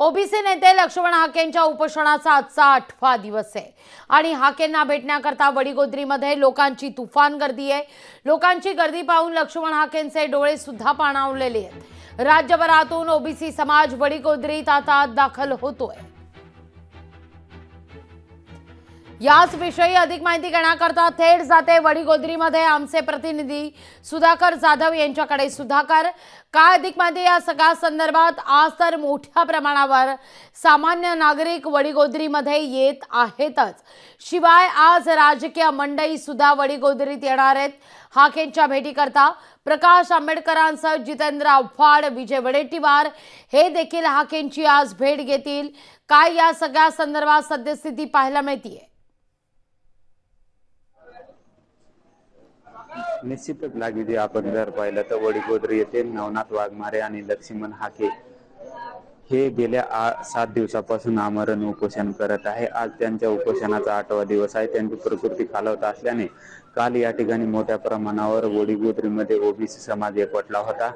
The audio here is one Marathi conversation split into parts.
ओबीसी नेते लक्ष्मण हाकेंच्या उपोषणाचा आजचा 8वा दिवस आहे आणि हाकेंना भेटण्याकरता वडीगोद्रीमध्ये लोकांची तुफान गर्दी आहे। लोकांची गर्दी पाहून लक्ष्मण हाकेंचे डोळे सुद्धा पाणावलेले आहेत। राज्यभरातून ओबीसी समाज वडीगोद्रीत आता दाखल होतोय। याच विषयी अधिक माहिती घेण्याकरता थेट जाते वडीगोद्रीमध्ये आमचे प्रतिनिधी सुधाकर जाधव यांच्याकडे। सुधाकर, काय अधिक माहिती या सगळ्या संदर्भात? आज तर मोठ्या प्रमाणावर सामान्य नागरिक वडीगोद्रीमध्ये येत आहेतच, शिवाय आज राजकीय मंडळी सुद्धा वडीगोद्रीत येणार आहेत हाकेंच्या भेटीकरता। प्रकाश आंबेडकरांसह जितेंद्र आव्हाड, विजय वडेट्टीवार हे देखील हाकेंची आज भेट घेतील। काय या सगळ्या संदर्भात सद्यस्थिती पाहायला मिळते? निश्चितच लागली आपण जर पाहिलं तर वडीगोद्री येथे नवनाथ वाघमारे आणि लक्ष्मण हाके हे गेल्या 7 दिवसापासून आमरण उपोषण करत आहे। आज त्यांच्या उपोषणाचा 8वा दिवस आहे। त्यांची प्रकृती खालावत असल्याने काल या ठिकाणी मोठ्या प्रमाणावर वडीगोद्रीमध्ये ओबीसी समाज एकवटला होता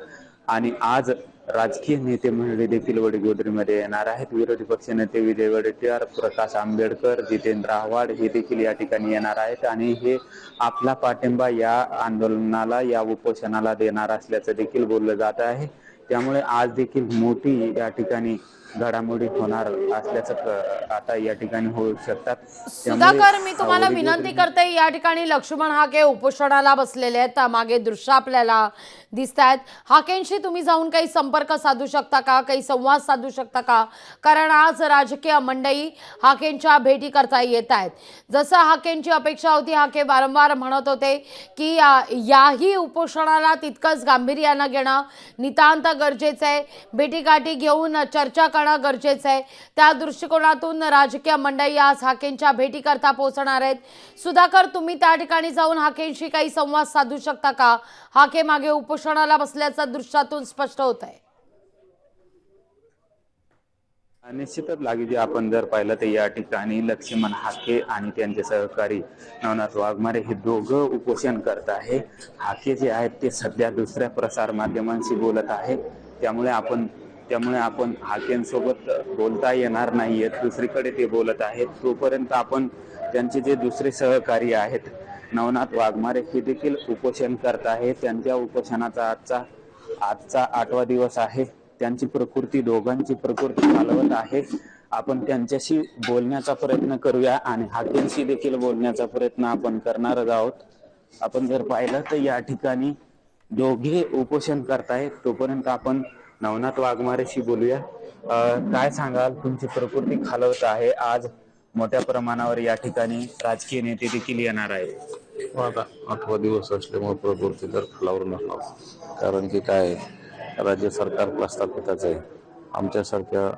आणि आज राजकीय नेते मंडळी देखील वडीगोद्रीमध्ये येणार आहेत। विरोधी पक्षनेते विजय वडेट्टीवार, प्रकाश आंबेडकर, जितेंद्र आव्हाड हे देखील या ठिकाणी येणार आहेत आणि हे आपला पाठिंबा या आंदोलनाला, या उपोषणाला देणार असल्याचं देखील बोललं जात आहे। त्यामुळे आज देखील मोठी या ठिकाणी घडामोडी होणार असल्याचं आता या ठिकाणी होऊ शकतात। सुधाकर, मी तुम्हाला विनंती करते, या ठिकाणी लक्ष्मण हाके उपोषणाला बसलेले आहेत, मागे दृश्य आपल्याला दिसतात। हाकेंशी तुम्ही जाऊन काही संपर्क साधू शकता का, काही संवाद साधू शकता का? कारण आज राजकीय मंडळी हाकेंच्या भेटी करता येत आहेत। जसं हाकेंची अपेक्षा होती, हाके वारंवार म्हणत होते की याही उपोषणाला तितकंच गांभीर्यानं घेणं नितांत गरजेचं आहे, भेटीगाठी घेऊन चर्चा करणं गरजेचं आहे। त्या दृष्टिकोनातून राजकीय मंडळी आज हाकेंच्या भेटी करता पोहोचणार आहेत। सुधाकर, तुम्ही त्या ठिकाणी जाऊन हाकेंशी काही संवाद साधू शकता का? हाके मागे उपोषणाला बसल्याचं दृश्यातून स्पष्ट होत आहे। निश्चितच लागली आपण जर पाहिलं तर या ठिकाणी लक्ष्मण हाके आणि त्यांचे सहकारी नवनाथ वाघमारे हे दोघं उपोषण करत आहे। हाके जे आहेत ते सध्या दुसऱ्या प्रसार माध्यमांशी बोलत आहे, त्यामुळे आपण हाकेंसोबत बोलता येणार नाहीये। दुसरीकडे ते बोलत आहेत, तोपर्यंत आपण त्यांचे जे दुसरे सहकारी आहेत नवनाथ वाघमारे हे देखील उपोषण करत आहे। त्यांच्या उपोषणाचा आजचा 8वा दिवस आहे। त्यांची प्रकृती, दोघांची प्रकृती खालावत आहे। आपण त्यांच्याशी बोलण्याचा प्रयत्न करूया आणि हाकेंशी देखील बोलण्याचा प्रयत्न आपण करणारच आहोत। आपण जर पाहिलं तर या ठिकाणी दोघे उपोषण करतायत, तोपर्यंत आपण नवनाथ वाघमारेशी बोलूया। काय सांगाल, तुमची प्रकृती खालावत आहे, आज मोठ्या प्रमाणावर या ठिकाणी राजकीय नेते देखील येणार आहेत। आता 8वा दिवस असल्यामुळे प्रकृती तर खालावर नसावं, कारण की काय, राज्य सरकार प्रस्थापितच आहे। आमच्यासारख्या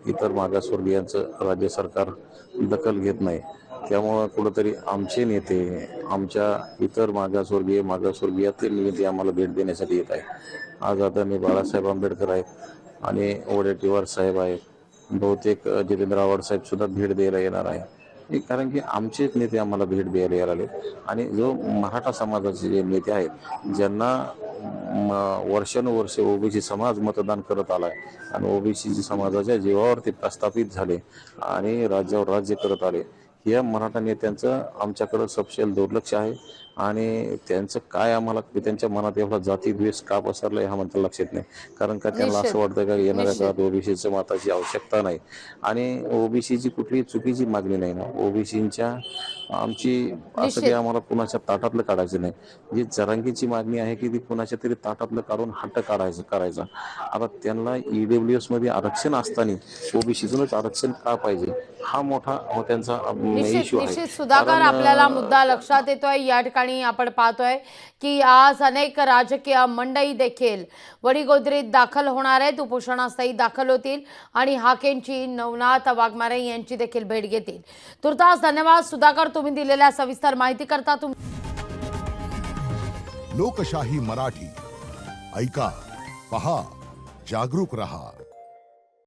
इतर मागासवर्गीयांचं राज्य सरकार दखल घेत नाही, त्यामुळं कुठंतरी आमचे नेते, आमच्या इतर मागासवर्गीयातील नेते आम्हाला भेट देण्यासाठी येत आहे। आज आदरणीय बाळासाहेब आंबेडकर आहेत आणि वडेट्टीवार साहेब आहेत, बहुतेक जितेंद्र आव्हाड साहेब सुद्धा भेट द्यायला येणार आहे। कारण की आमचे नेते आम्हाला भेट द्यायला यायला आणि जो मराठा समाजाचे जे नेते आहेत, ज्यांना वर्षानुवर्षे ओबीसी समाज मतदान करत आलाय आणि ओबीसी समाजाच्या जीवावर ते प्रस्थापित झाले आणि राज्यावर राज्य करत आले, या मराठा नेत्यांचं आमच्याकडं सपशेल दुर्लक्ष आहे आणि त्यांचं काय, आम्हाला त्यांच्या मनात एवढा जाती द्वेष का पसरलाय हा म्हणता लक्षात नाही। कारण का त्यांना असं वाटतं का येणाऱ्या काळात ओबीसीच्या मताची आवश्यकता नाही आणि ओबीसीची कुठली चुकीची मागणी नाही ना, ओबीसींच्या आमची असं काही आम्हाला कुणाच्या ताटातलं काढायचं नाही। जी जरांगीची मागणी आहे की ती कुणाच्या तरी ताटातलं काढून हट्ट करायचा। आता त्यांना ईडब्ल्यूएस मध्ये आरक्षण असताना ओबीसीतूनच आरक्षण का पाहिजे, हा मोठा त्यांचा इश्यू आहे। निश्चित सुधाकर, आपल्याला मुद्दा लक्षात येतोय। या ठिकाणी आपण पाहतोय की आज अनेक राजकीय मंडळी देखील वडीगोद्रीत दाखल होणार आहेत, उपोषणास्थळी दाखल होतील आणि हाकेंची, नवनाथ वाघमारे यांची देखील भेट घेतील। तुर्तास धन्यवाद सुधाकर, तुम्ही दिलेल्या सविस्तर माहिती करता। लोकशाही मराठी ऐका, पहा, जागरूक रहा।